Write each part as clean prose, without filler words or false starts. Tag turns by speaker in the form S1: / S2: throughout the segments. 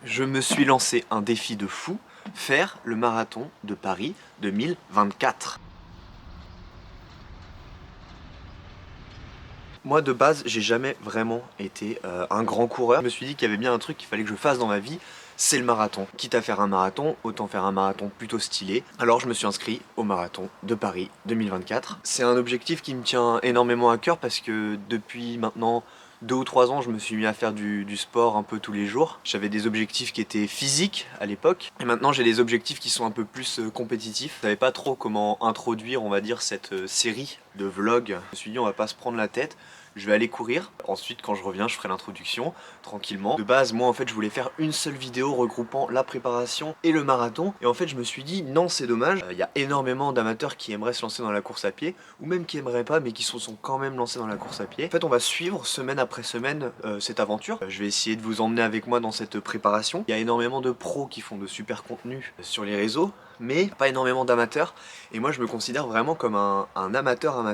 S1: Je me suis lancé un défi de fou, faire le marathon de Paris 2024. Moi de base, j'ai jamais vraiment été un grand coureur. Je me suis dit qu'il y avait bien un truc qu'il fallait que je fasse dans ma vie, c'est le marathon. Quitte à faire un marathon, autant faire un marathon plutôt stylé. Alors je me suis inscrit au marathon de Paris 2024. C'est un objectif qui me tient énormément à cœur parce que depuis maintenant 2 ou 3 ans, je me suis mis à faire du sport un peu tous les jours. J'avais des objectifs qui étaient physiques à l'époque. Et maintenant, j'ai des objectifs qui sont un peu plus compétitifs. Je savais pas trop comment introduire, on va dire, cette série de vlogs. Je me suis dit, on va pas se prendre la tête. Je vais aller courir. Ensuite, quand je reviens, je ferai l'introduction tranquillement. De base, moi, en fait, je voulais faire une seule vidéo regroupant la préparation et le marathon. Et en fait, je me suis dit, non, c'est dommage. Il y a énormément d'amateurs qui aimeraient se lancer dans la course à pied, ou même qui aimeraient pas, mais qui se sont quand même lancés dans la course à pied. En fait, on va suivre semaine après semaine cette aventure. Je vais essayer de vous emmener avec moi dans cette préparation. Il y a énormément de pros qui font de super contenus sur les réseaux, mais pas énormément d'amateurs. Et moi, je me considère vraiment comme un amateur.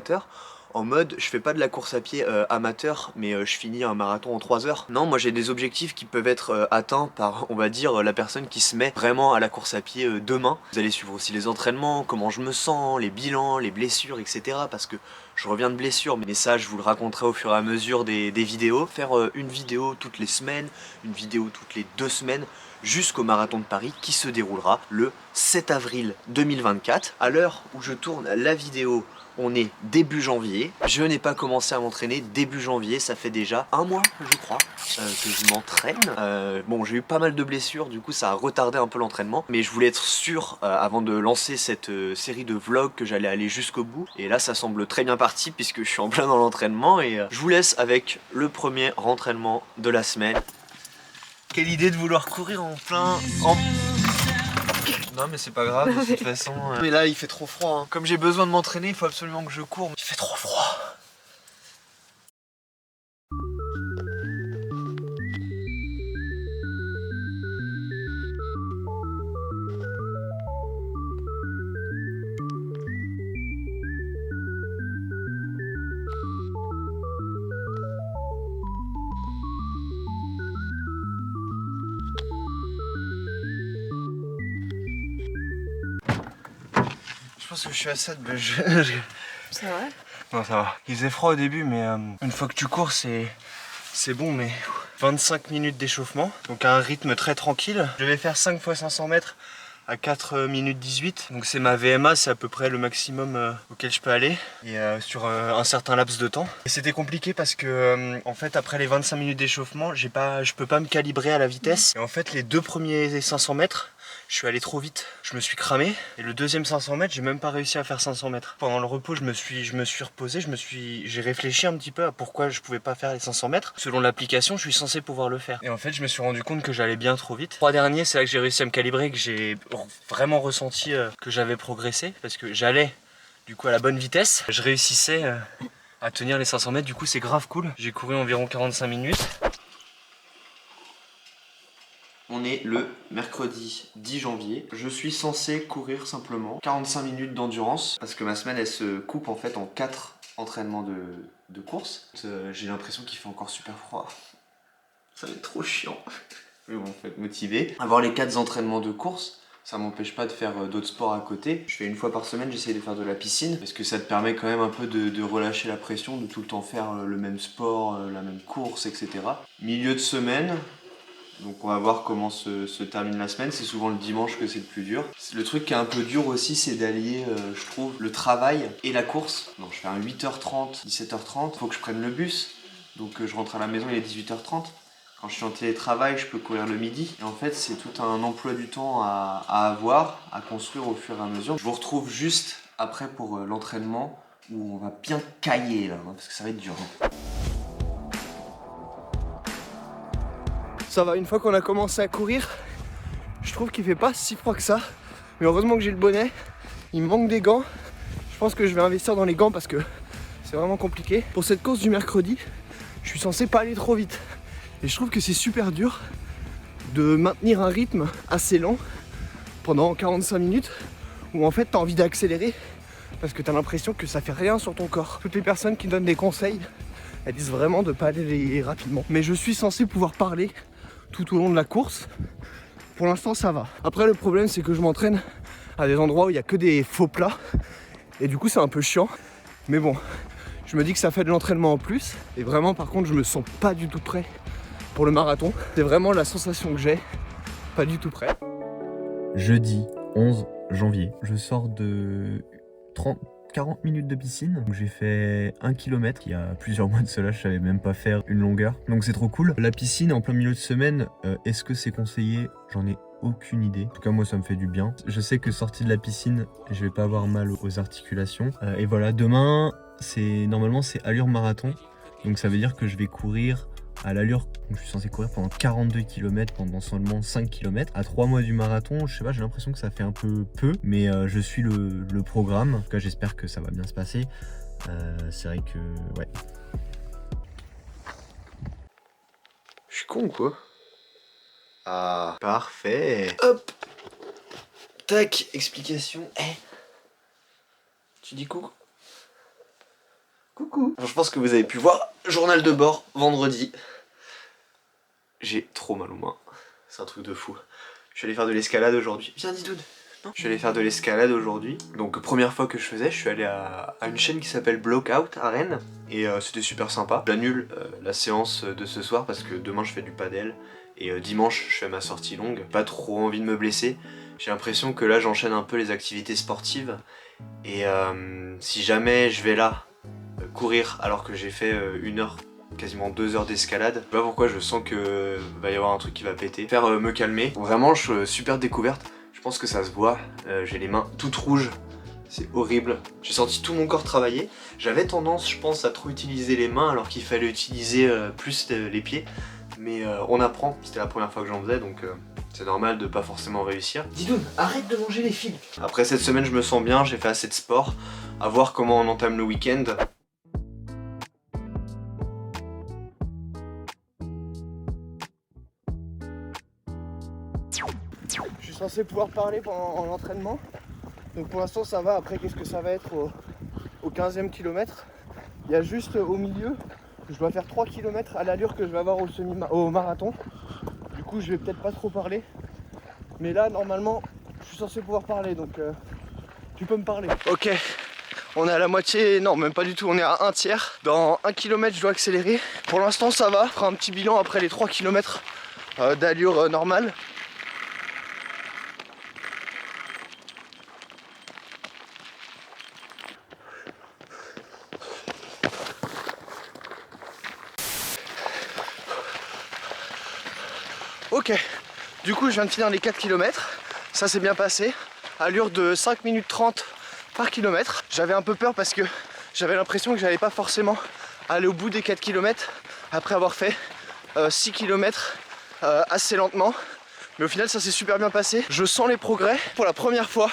S1: En mode, je fais pas de la course à pied amateur, mais je finis un marathon en 3 heures. Non, moi j'ai des objectifs qui peuvent être atteints par, on va dire, la personne qui se met vraiment à la course à pied demain. Vous allez suivre aussi les entraînements, comment je me sens, les bilans, les blessures, etc. Parce que je reviens de blessures, mais ça je vous le raconterai au fur et à mesure des vidéos. Faire une vidéo toutes les semaines, une vidéo toutes les 2 semaines, jusqu'au marathon de Paris qui se déroulera le 7 avril 2024. À l'heure où je tourne la vidéo, on est début janvier. Je n'ai pas commencé à m'entraîner début janvier, ça fait déjà 1 mois, je crois, que je m'entraîne. Bon, j'ai eu pas mal de blessures, du coup ça a retardé un peu l'entraînement, mais je voulais être sûr, avant de lancer cette série de vlogs, que j'allais aller jusqu'au bout. Et là, ça semble très bien parti, puisque je suis en plein dans l'entraînement, et je vous laisse avec le premier entraînement de la semaine. Quelle idée de vouloir courir en plein... Non mais c'est pas grave de toute façon. Mais là il fait trop froid. Hein. Comme j'ai besoin de m'entraîner, il faut absolument que je cours. Il fait trop froid. Je pense que je suis à 7, mais
S2: C'est vrai?
S1: Non, ça va. Il faisait froid au début, mais une fois que tu cours, c'est bon, mais 25 minutes d'échauffement, donc à un rythme très tranquille. Je vais faire 5 fois 500 mètres à 4 minutes 18, donc c'est ma VMA, c'est à peu près le maximum auquel je peux aller, et sur un certain laps de temps. Et c'était compliqué parce que, en fait, après les 25 minutes d'échauffement, je peux pas me calibrer à la vitesse. Et en fait, les 2 premiers 500 mètres, je suis allé trop vite, je me suis cramé, et le deuxième 500 mètres, j'ai même pas réussi à faire 500 mètres. Pendant le repos, je me suis reposé, j'ai réfléchi un petit peu à pourquoi je pouvais pas faire les 500 mètres. Selon l'application, je suis censé pouvoir le faire. Et en fait, je me suis rendu compte que j'allais bien trop vite. 3 derniers, c'est là que j'ai réussi à me calibrer, que j'ai vraiment ressenti que j'avais progressé, parce que j'allais du coup à la bonne vitesse. Je réussissais à tenir les 500 mètres, du coup c'est grave cool. J'ai couru environ 45 minutes. On est le mercredi 10 janvier. Je suis censé courir simplement 45 minutes d'endurance parce que ma semaine elle se coupe en fait en 4 entraînements de course. J'ai l'impression qu'il fait encore super froid. Ça va être trop chiant. Mais bon, faut être motivé. Avoir les 4 entraînements de course, ça m'empêche pas de faire d'autres sports à côté. Je fais 1 fois par semaine, j'essaye de faire de la piscine parce que ça te permet quand même un peu de relâcher la pression, de tout le temps faire le même sport, la même course, etc. Milieu de semaine. Donc on va voir comment se termine la semaine, c'est souvent le dimanche que c'est le plus dur. Le truc qui est un peu dur aussi, c'est d'allier, je trouve, le travail et la course. Donc je fais un 8h30, 17h30, faut que je prenne le bus, donc je rentre à la maison, il est 18h30. Quand je suis en télétravail, je peux courir le midi. Et en fait, c'est tout un emploi du temps à avoir, à construire au fur et à mesure. Je vous retrouve juste après pour l'entraînement, où on va bien cailler là, parce que ça va être dur. Ça va, une fois qu'on a commencé à courir, je trouve qu'il fait pas si froid que ça. Mais heureusement que j'ai le bonnet, il me manque des gants. Je pense que je vais investir dans les gants parce que c'est vraiment compliqué. Pour cette course du mercredi, je suis censé pas aller trop vite. Et je trouve que c'est super dur de maintenir un rythme assez lent pendant 45 minutes où en fait t'as envie d'accélérer parce que t'as l'impression que ça fait rien sur ton corps. Toutes les personnes qui donnent des conseils, elles disent vraiment de pas aller rapidement. Mais je suis censé pouvoir parler tout au long de la course
S3: pour l'instant ça va. Après le problème c'est que je m'entraîne à des endroits où il n'y a que des faux plats et du coup c'est un peu chiant. Mais bon, je me dis que ça fait de l'entraînement en plus et vraiment par contre je me sens pas du tout prêt pour le marathon. C'est vraiment la sensation que j'ai, pas du tout prêt.
S4: Jeudi 11 janvier, je sors de 40 minutes de piscine. J'ai fait 1 km. Il y a plusieurs mois de cela, je savais même pas faire une longueur. Donc c'est trop cool. La piscine en plein milieu de semaine, est-ce que c'est conseillé? J'en ai aucune idée. En tout cas, moi, ça me fait du bien. Je sais que sorti de la piscine, je vais pas avoir mal aux articulations. Et voilà, demain, normalement, c'est allure marathon. Donc ça veut dire que je vais courir à l'allure, je suis censé courir pendant 42 km pendant seulement 5 km. À 3 mois du marathon, je sais pas, j'ai l'impression que ça fait un peu, mais je suis le programme. En tout cas, j'espère que ça va bien se passer. C'est vrai que, ouais.
S1: Je suis con ou quoi? Ah, parfait. Hop. Tac, explication. Tu dis coucou? Coucou. Alors, je pense que vous avez pu voir, journal de bord, vendredi. J'ai trop mal aux mains. C'est un truc de fou. Je suis allé faire de l'escalade aujourd'hui. Viens, Didoun. Je suis allé faire de l'escalade aujourd'hui. Donc première fois que je faisais, je suis allé à une chaîne qui s'appelle Blockout à Rennes. Et c'était super sympa. J'annule la séance de ce soir parce que demain je fais du padel. Et dimanche je fais ma sortie longue. Pas trop envie de me blesser. J'ai l'impression que là j'enchaîne un peu les activités sportives. Et si jamais je vais là courir alors que j'ai fait 1 heure, quasiment 2 heures d'escalade, je sais pas pourquoi je sens que va y avoir un truc qui va péter. Faire me calmer. Vraiment super découverte. Je pense que ça se voit. J'ai les mains toutes rouges. C'est horrible. J'ai senti tout mon corps travailler. J'avais tendance, je pense, à trop utiliser les mains alors qu'il fallait utiliser plus les pieds. Mais on apprend. C'était la première fois que j'en faisais donc c'est normal de pas forcément réussir. Didoun, arrête de manger les fils. Après cette semaine, je me sens bien. J'ai fait assez de sport. À voir comment on entame le week-end.
S3: Je suis censé pouvoir parler pendant l'entraînement. Donc pour l'instant ça va. Après qu'est-ce que ça va être au 15e kilomètre? Il y a juste au milieu, je dois faire 3 km à l'allure que je vais avoir au marathon. Du coup je vais peut-être pas trop parler. Mais là normalement je suis censé pouvoir parler donc tu peux me parler. Ok, on est à la moitié, non même pas du tout, on est à 1/3. Dans 1 km je dois accélérer. Pour l'instant ça va, je ferai un petit bilan après les 3 km d'allure normale. Ok, du coup je viens de finir les 4 km, ça s'est bien passé, allure de 5 minutes 30 par kilomètre. J'avais un peu peur parce que j'avais l'impression que j'allais pas forcément aller au bout des 4 km après avoir fait 6 km assez lentement. Mais au final ça s'est super bien passé, je sens les progrès. Pour la première fois,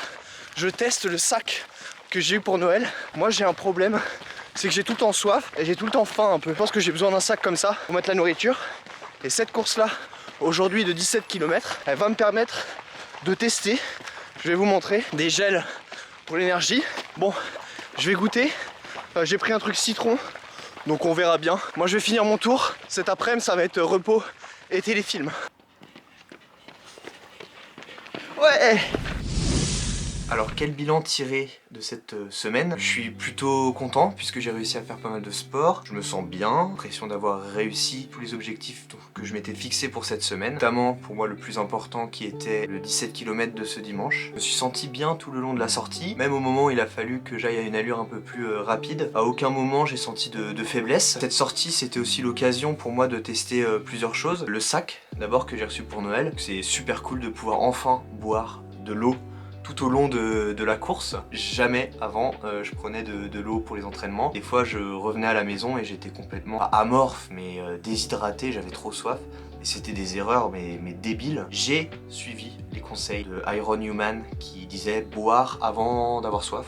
S3: je teste le sac que j'ai eu pour Noël. Moi j'ai un problème, c'est que j'ai tout le temps soif et j'ai tout le temps faim un peu. Je pense que j'ai besoin d'un sac comme ça pour mettre la nourriture. Et cette course là, aujourd'hui de 17 km, elle va me permettre de tester, je vais vous montrer, des gels pour l'énergie. Bon, je vais goûter, j'ai pris un truc citron, donc on verra bien. Moi je vais finir mon tour, cet après-midi ça va être repos et téléfilm. Ouais!
S1: Alors quel bilan tirer de cette semaine? Je suis plutôt content puisque j'ai réussi à faire pas mal de sport. Je me sens bien, l'impression d'avoir réussi tous les objectifs que je m'étais fixé pour cette semaine. Notamment pour moi le plus important qui était le 17 km de ce dimanche. Je me suis senti bien tout le long de la sortie, même au moment où il a fallu que j'aille à une allure un peu plus rapide. À aucun moment j'ai senti de faiblesse. Cette sortie c'était aussi l'occasion pour moi de tester plusieurs choses. Le sac d'abord que j'ai reçu pour Noël. C'est super cool de pouvoir enfin boire de l'eau tout au long de la course. Jamais avant je prenais de l'eau pour les entraînements. Des fois je revenais à la maison et j'étais complètement amorphe mais déshydraté, j'avais trop soif. Et c'était des erreurs mais débiles. J'ai suivi les conseils de Iron Human qui disait boire avant d'avoir soif.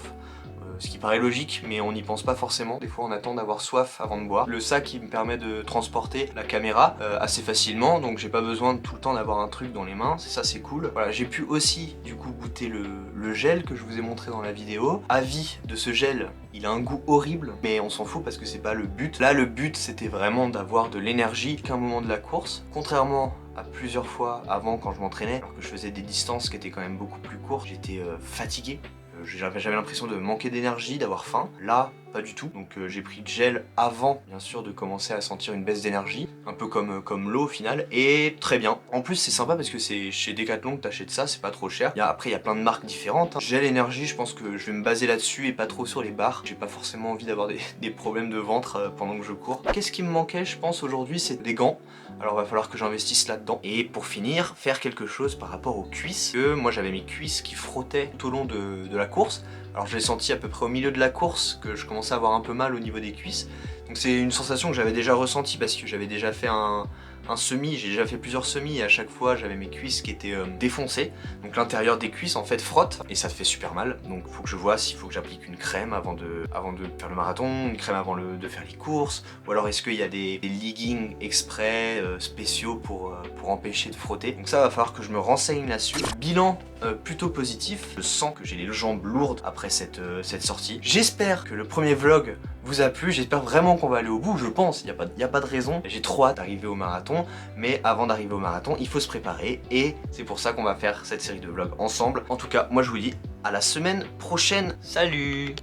S1: Ce qui paraît logique, mais on n'y pense pas forcément. Des fois on attend d'avoir soif avant de boire. Le sac il me permet de transporter la caméra assez facilement, donc j'ai pas besoin de tout le temps d'avoir un truc dans les mains, ça c'est cool. Voilà, j'ai pu aussi du coup goûter le gel que je vous ai montré dans la vidéo. Avis de ce gel, il a un goût horrible, mais on s'en fout parce que c'est pas le but. Là le but c'était vraiment d'avoir de l'énergie qu'à un moment de la course. Contrairement à plusieurs fois avant quand je m'entraînais, alors que je faisais des distances qui étaient quand même beaucoup plus courtes. J'étais fatigué. J'avais l'impression de manquer d'énergie, d'avoir faim. Là, pas du tout. Donc j'ai pris de gel avant, bien sûr, de commencer à sentir une baisse d'énergie. Un peu comme l'eau au final. Et très bien. En plus, c'est sympa parce que c'est chez Decathlon que t'achètes ça, c'est pas trop cher. Après, il y a plein de marques différentes. Gel énergie, je pense que je vais me baser là-dessus et pas trop sur les barres. J'ai pas forcément envie d'avoir des problèmes de ventre pendant que je cours. Qu'est-ce qui me manquait, je pense, aujourd'hui, c'est des gants. Alors va falloir que j'investisse là-dedans. Et pour finir, faire quelque chose par rapport aux cuisses. Moi j'avais mes cuisses qui frottaient tout au long de la course. Alors je l'ai senti à peu près au milieu de la course que je commençais à avoir un peu mal au niveau des cuisses. Donc c'est une sensation que j'avais déjà ressentie parce que j'avais déjà fait un semi, j'ai déjà fait plusieurs semis et à chaque fois j'avais mes cuisses qui étaient défoncées. Donc l'intérieur des cuisses en fait frotte et ça te fait super mal. Donc faut que je vois s'il faut que j'applique une crème avant de faire le marathon, une crème avant de faire les courses, ou alors est-ce qu'il y a des leggings exprès spéciaux pour empêcher de frotter. Donc ça va falloir que je me renseigne là-dessus. Bilan plutôt positif, je sens que j'ai les jambes lourdes après cette sortie. J'espère que le premier vlog vous a plu, j'espère vraiment qu'on va aller au bout, je pense, il n'y a pas de raison. J'ai trop hâte d'arriver au marathon, mais avant d'arriver au marathon, il faut se préparer et c'est pour ça qu'on va faire cette série de vlogs ensemble. En tout cas, moi je vous dis à la semaine prochaine, salut!